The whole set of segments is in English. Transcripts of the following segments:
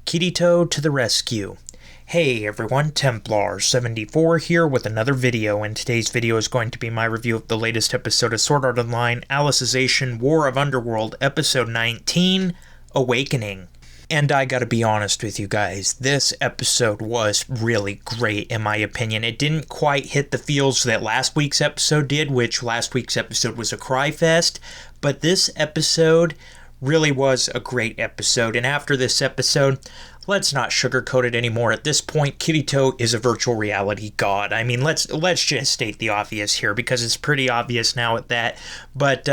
Kirito to the rescue. Hey everyone, Templar74 here with another video, and today's video is going to be my review of the latest episode of Sword Art Online, Alicization War of Underworld, episode 19, Awakening. And I gotta be honest with you guys, this episode was really great in my opinion. It didn't quite hit the feels that last week's episode did, which last week's episode was a cry fest, but this episode really was a great episode. And after this episode, let's not sugarcoat it anymore. At this point, Kirito is a virtual reality god. I mean, let's just state the obvious here because it's pretty obvious now at that. But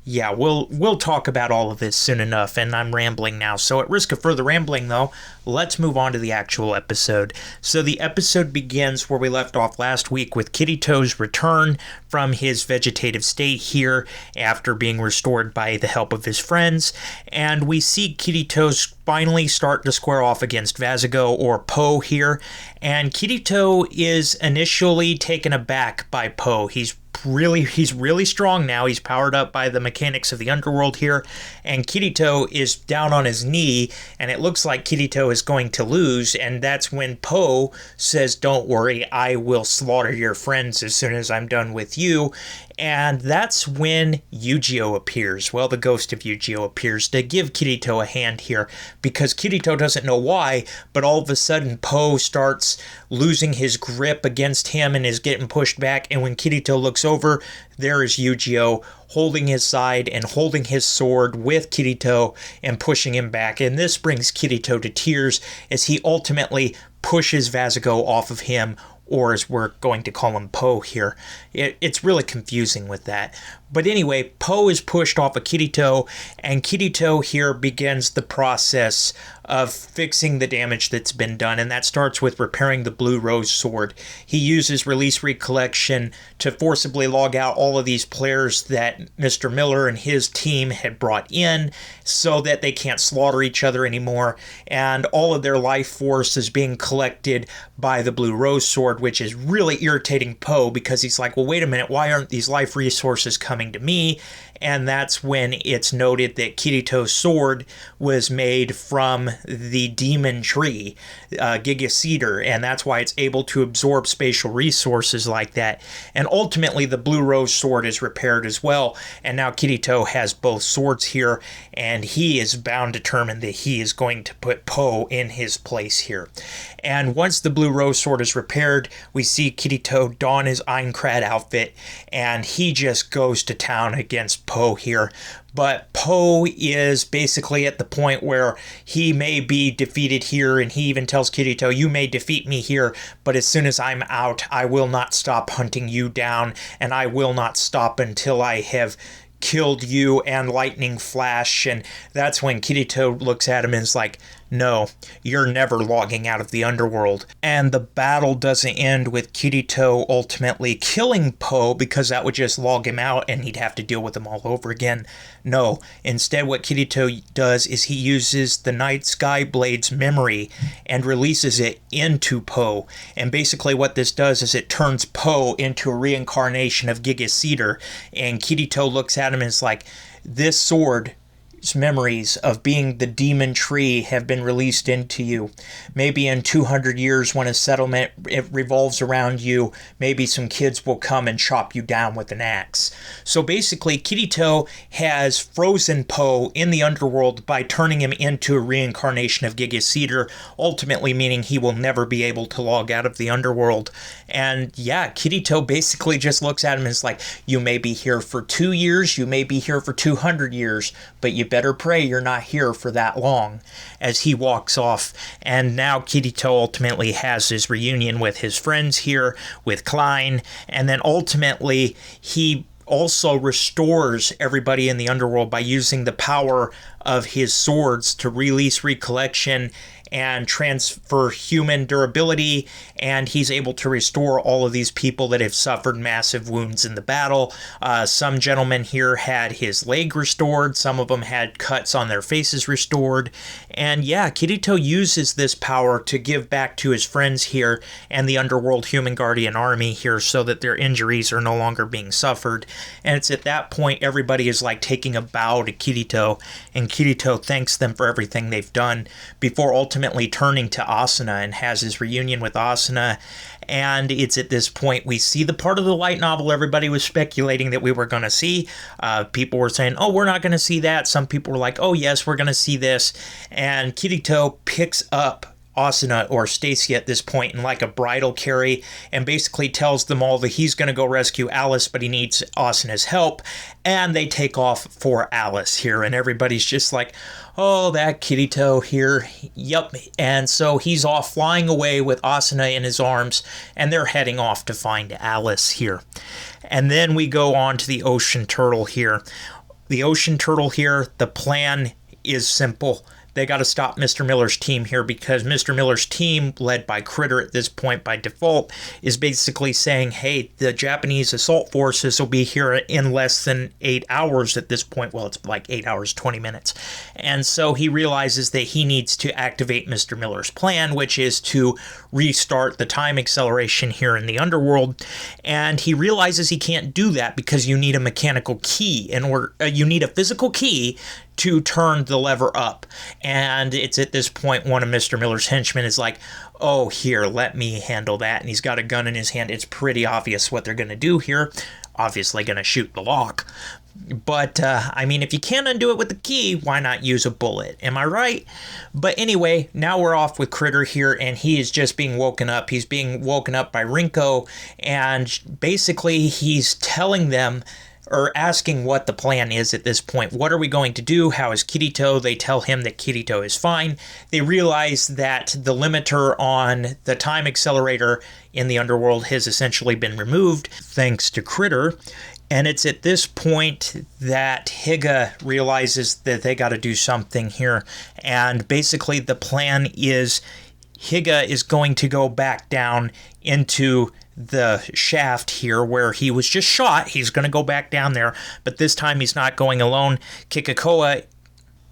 yeah, we'll talk about all of this soon enough, and I'm rambling now. So at risk of further rambling, though, let's move on to the actual episode. So the episode begins where we left off last week with Kirito's return from his vegetative state here after being restored by the help of his friends, and we see Kirito's finally start to square off against Vazago or Po here, and Kirito is initially taken aback by Po. He's really strong now. He's powered up by the mechanics of the Underworld here, and Kirito is down on his knee, and it looks like Kirito is going to lose, and that's when Po says, "Don't worry, I will slaughter your friends as soon as I'm done with you." And that's when Yu-Gi-Oh appears. Well, the ghost of Yu-Gi-Oh appears to give Kirito a hand here, because Kirito doesn't know why, but all of a sudden Po starts losing his grip against him and is getting pushed back, and when Kirito looks over, there is Yu-Gi-Oh holding his side and holding his sword with Kirito and pushing him back, and this brings Kirito to tears as he ultimately pushes Vazago off of him, or as we're going to call him, Po here. It's really confusing with that. But anyway, Po is pushed off of Kirito, and Kirito here begins the process of fixing the damage that's been done, and that starts with repairing the Blue Rose Sword. He uses Release Recollection to forcibly log out all of these players that Mr. Miller and his team had brought in so that they can't slaughter each other anymore, and all of their life force is being collected by the Blue Rose Sword, which is really irritating Po because he's like, well, wait a minute, why aren't these life resources coming to me? And that's when it's noted that Kirito's sword was made from the demon tree, Giga Cedar, and that's why it's able to absorb spatial resources like that. And ultimately, the Blue Rose Sword is repaired as well, and now Kirito has both swords here, and he is bound determined that he is going to put Po in his place here. And once the Blue Rose Sword is repaired, we see Kirito don his Aincrad outfit, and he just goes to town against Po here. But Po is basically at the point where he may be defeated here, and he even tells Kirito, you may defeat me here, but as soon as I'm out, I will not stop hunting you down, and I will not stop until I have killed you and Lightning Flash. And that's when Kirito looks at him and is like, no, you're never logging out of the Underworld. And the battle doesn't end with Kirito ultimately killing Po, because that would just log him out and he'd have to deal with them all over again. No, instead what Kirito does is he uses the Night Sky Blade's memory and releases it into Po. And basically what this does is it turns Po into a reincarnation of Giga Cedar. And Kirito looks at him and is like, this sword, memories of being the demon tree have been released into you. Maybe in 200 years when a settlement revolves around you, maybe some kids will come and chop you down with an axe. So basically, Kirito has frozen Po in the Underworld by turning him into a reincarnation of Giga Cedar, ultimately meaning he will never be able to log out of the Underworld. And yeah, Kirito basically just looks at him and is like, you may be here for 2 years, you may be here for 200 years, but you better pray you're not here for that long, as he walks off. And now Kirito ultimately has his reunion with his friends here, with Klein, and then ultimately he also restores everybody in the Underworld by using the power of his swords to release recollection and transfer human durability, and he's able to restore all of these people that have suffered massive wounds in the battle. Some gentlemen here had his leg restored, some of them had cuts on their faces restored, and yeah, Kirito uses this power to give back to his friends here and the Underworld Human Guardian Army here so that their injuries are no longer being suffered. And it's at that point everybody is like taking a bow to Kirito, and Kirito thanks them for everything they've done before ultimately turning to Asuna and has his reunion with Asuna. And it's at this point we see the part of the light novel everybody was speculating that we were going to see. People were saying, oh, we're not going to see that. Some people were like, oh, yes, we're going to see this. And Kirito picks up Asuna or Stacy at this point in like a bridal carry and basically tells them all that he's going to go rescue Alice, but he needs Asuna's help. And they take off for Alice here, and everybody's just like, oh, that Kirito here. Yep. And so he's off flying away with Asuna in his arms, and they're heading off to find Alice here. And then we go on to the Ocean Turtle here. The Ocean Turtle here, the plan is simple. They got to stop Mr. Miller's team here because Mr. Miller's team, led by Critter at this point by default, is basically saying, hey, the Japanese assault forces will be here in less than 8 hours at this point. Well, it's like 8 hours, 20 minutes. And so he realizes that he needs to activate Mr. Miller's plan, which is to restart the time acceleration here in the Underworld. And he realizes he can't do that because you need a mechanical key you need a physical key to turn the lever up. And it's at this point one of Mr. Miller's henchmen is like, oh, here, let me handle that. And he's got a gun in his hand. It's pretty obvious what they're going to do here. Obviously going to shoot the lock. But, I mean, if you can't undo it with the key, why not use a bullet? Am I right? But anyway, now we're off with Critter here, and he is just being woken up. He's being woken up by Rinko, and basically he's telling them, or asking what the plan is at this point. What are we going to do? How is Kirito? They tell him that Kirito is fine. They realize that the limiter on the time accelerator in the Underworld has essentially been removed thanks to Critter. And it's at this point that Higa realizes that they got to do something here. And basically the plan is Higa is going to go back down into the shaft here where he was just shot. He's going to go back down there, but this time he's not going alone. Kikakoa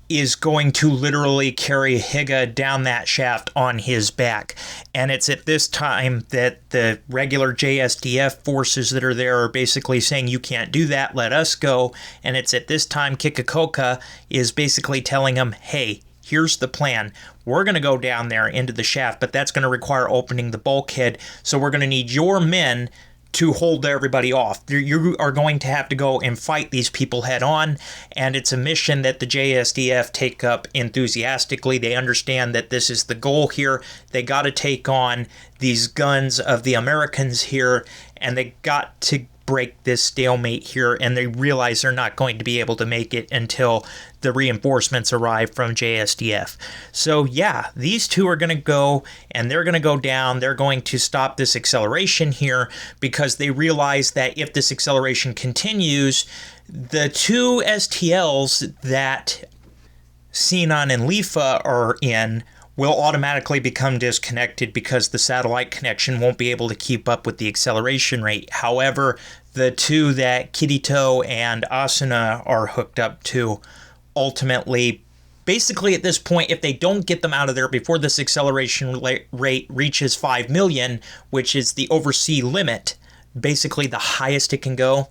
is going to literally carry Higa down that shaft on his back. And it's at this time that the regular JSDF forces that are there are basically saying, you can't do that, let us go. And it's at this time Kikakoka is basically telling him, hey, here's the plan. We're going to go down there into the shaft, but that's going to require opening the bulkhead. So we're going to need your men to hold everybody off. You are going to have to go and fight these people head on. And it's a mission that the JSDF take up enthusiastically. They understand that this is the goal here. They got to take on these guns of the Americans here, and they got to break this stalemate here, and they realize they're not going to be able to make it until the reinforcements arrive from JSDF. So yeah, these two are going to go, and they're going to go down. They're going to stop this acceleration here because they realize that if this acceleration continues, the two STLs that Sinan and Lifa are in will automatically become disconnected because the satellite connection won't be able to keep up with the acceleration rate. However, the two that Kirito and Asuna are hooked up to ultimately, basically at this point, if they don't get them out of there before this acceleration rate reaches 5 million, which is the oversea limit, basically the highest it can go,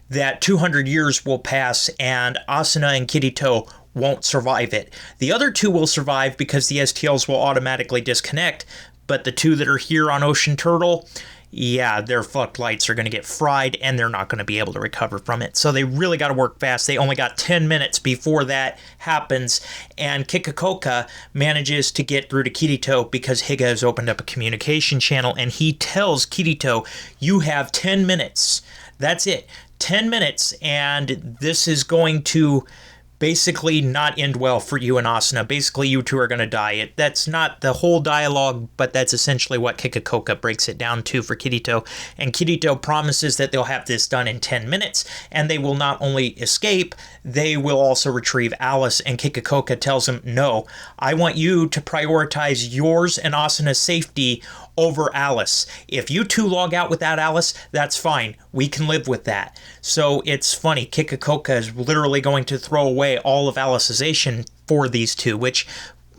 that 200 years will pass and Asuna and Kirito won't survive it. The other two will survive because the STLs will automatically disconnect, but the two that are here on Ocean Turtle, yeah, their fucked lights are going to get fried and they're not going to be able to recover from it. So they really got to work fast. They only got 10 minutes before that happens, and Kikakoka manages to get through to Kirito because Higa has opened up a communication channel, and he tells Kirito, you have 10 minutes. That's it. 10 minutes, and this is going to basically not end well for you and Asuna. Basically, you two are going to die. That's not the whole dialogue, but that's essentially what Kikakoka breaks it down to for Kirito. And Kirito promises that they'll have this done in 10 minutes, and they will not only escape, they will also retrieve Alice. And Kikakoka tells him, no, I want you to prioritize yours and Asuna's safety over Alice. If you two log out without Alice, that's fine. We can live with that. So it's funny, Kikakoka is literally going to throw away all of Alicization for these two, which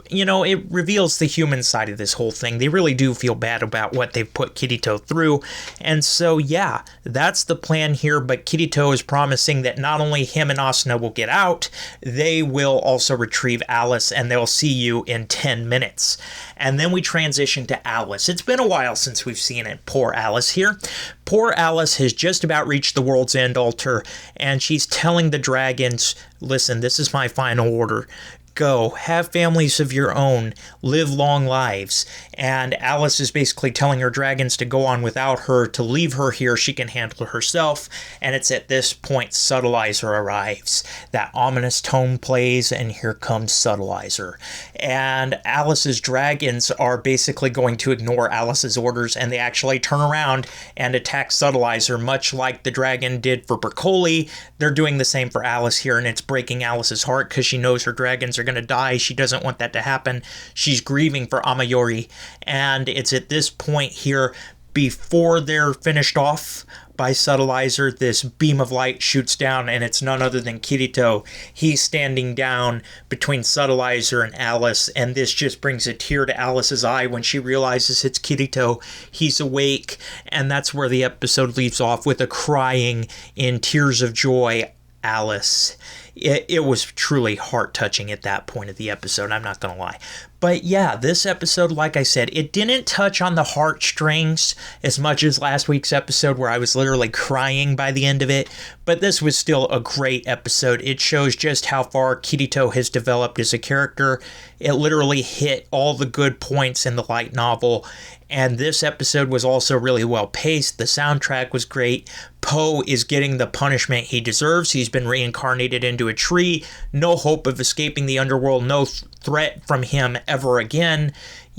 you know, it reveals the human side of this whole thing. They really do feel bad about what they've put Kirito through. And so, yeah, that's the plan here. But Kirito is promising that not only him and Asuna will get out, they will also retrieve Alice, and they'll see you in 10 minutes. And then we transition to Alice. It's been a while since we've seen it. Poor Alice here. Poor Alice has just about reached the World's End altar, and she's telling the dragons, listen, this is my final order. Go, have families of your own, live long lives. And Alice is basically telling her dragons to go on without her, to leave her here, she can handle it herself. And it's at this point Subtleizer arrives. That ominous tone plays, and here comes Subtleizer. And Alice's dragons are basically going to ignore Alice's orders, and they actually turn around and attack Subtleizer, much like the dragon did for Broccoli. They're doing the same for Alice here, and it's breaking Alice's heart because she knows her dragons are going to die. She doesn't want that to happen. She's grieving for Amayori, and it's at this point here, before they're finished off by Subtleizer, this beam of light shoots down, and it's none other than Kirito. He's standing down between Subtleizer and Alice, and this just brings a tear to Alice's eye when she realizes it's Kirito. He's awake, and that's where the episode leaves off, with a crying in tears of joy Alice. It was truly heart-touching at that point of the episode, I'm not going to lie. But yeah, this episode, like I said, it didn't touch on the heartstrings as much as last week's episode, where I was literally crying by the end of it. But this was still a great episode. It shows just how far Kirito has developed as a character. It literally hit all the good points in the light novel. And this episode was also really well paced. The soundtrack was great. Poe is getting the punishment he deserves. He's been reincarnated into a tree. No hope of escaping the underworld. No threat from him ever again.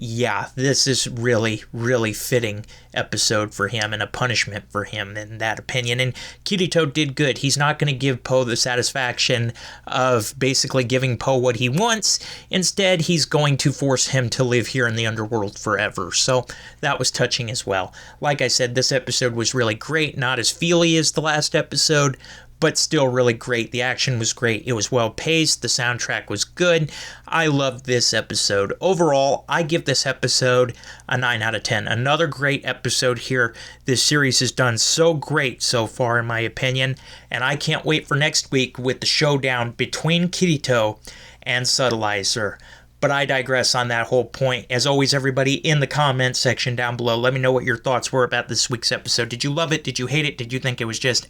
Yeah, this is really, really fitting episode for him, and a punishment for him in that opinion. And Kirito did good. He's not going to give Poe the satisfaction of basically giving Poe what he wants. Instead, he's going to force him to live here in the underworld forever. So that was touching as well. Like I said, this episode was really great. Not as feely as the last episode, but still really great. The action was great. It was well paced. The soundtrack was good. I loved this episode. Overall, I give this episode a 9 out of 10. Another great episode here. This series has done so great so far, in my opinion, and I can't wait for next week with the showdown between Kirito and Subtleizer. But I digress on that whole point. As always, everybody, in the comments section down below, let me know what your thoughts were about this week's episode. Did you love it? Did you hate it? Did you think it was just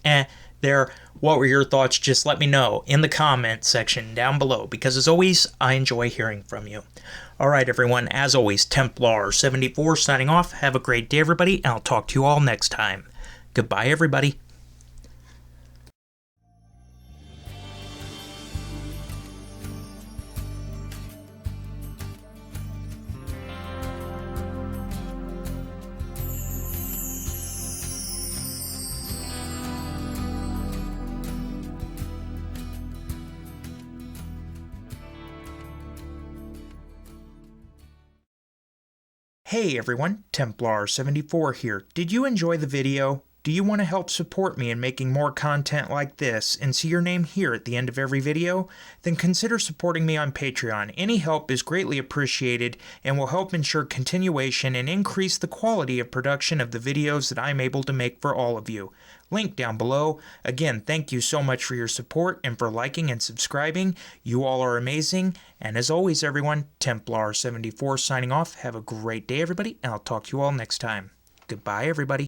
there? What were your thoughts? Just let me know in the comments section down below, because as always, I enjoy hearing from you. Alright, everyone, as always, Templar74 signing off. Have a great day, everybody, and I'll talk to you all next time. Goodbye, everybody. Hey everyone, Templar74 here. Did you enjoy the video? Do you want to help support me in making more content like this and see your name here at the end of every video? Then consider supporting me on Patreon. Any help is greatly appreciated and will help ensure continuation and increase the quality of production of the videos that I'm able to make for all of you. Link down below. Again, thank you so much for your support and for liking and subscribing. You all are amazing. And as always, everyone, Templar74 signing off. Have a great day, everybody, and I'll talk to you all next time. Goodbye, everybody.